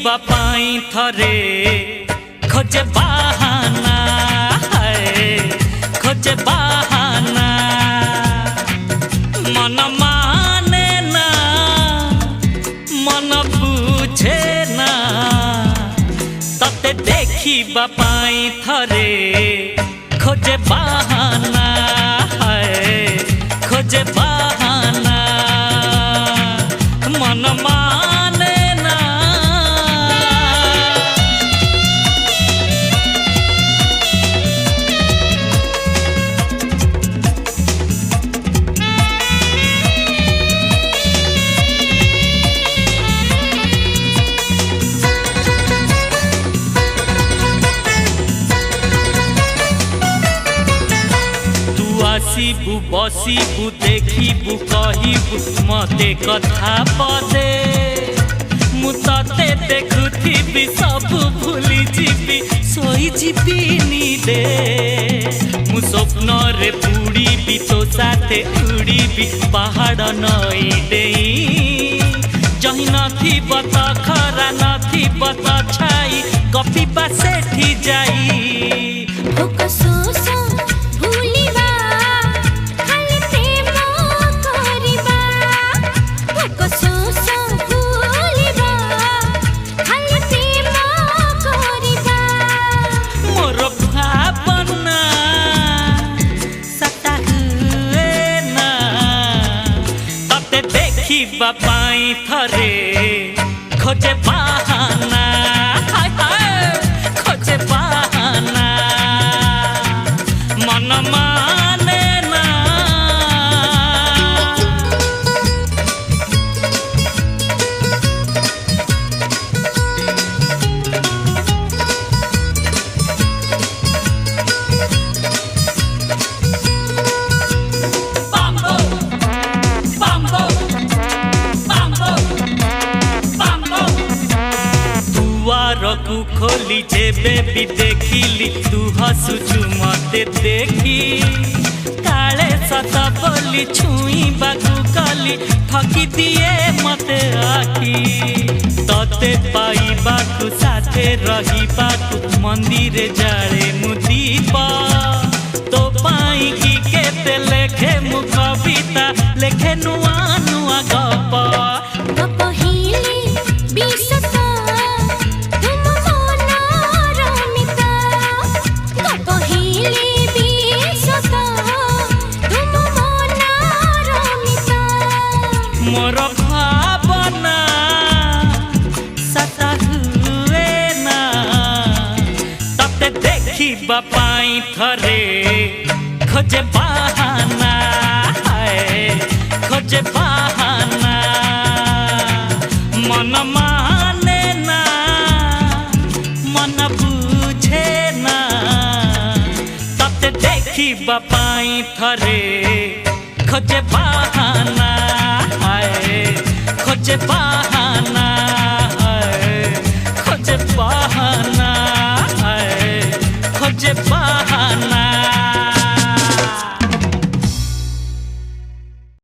बापाई थरे खोजे बहाना खोजे बहाना मन माने ना मन बुझे ना तते देखी बापाई थरे खोजे बहाना खोजे बहाना मन माने ना। आसीबू बसीबू देखीबू कहीबू मते कथा पदे मु तते देखुथिबी सब भूली जीबी सोई जीबी निदे मु स्वप्न रे बुड़ीबी तो साथे उड़ीबी पहाड़ नई देई जही नथी बत खरा नथी बत छाई कपी पासे ठी जाई बापाई थरे खोजे बहाना खोजे बहाना मन माने ना। रकू खोली जेबे भी देखिली तू हसुचु मते देखी काले सत बोली छुई बाकू कली ठकी दिए मते आखी तते पाई बाकू साथे रही बाकू मंदिर जाड़े मु दीप तो पाई की केते लेखे मु कविता लेखे नुआ नुआ गप मोर भावना सता हुए ना तते देखी बापाई थरे खोजे बहाना खोजे बहाना मन माने ना मन बुझे ना तते देखी बापाई थरे खोजे बहाना खोजे बहाना खोजे बहाना खोजे बहाना।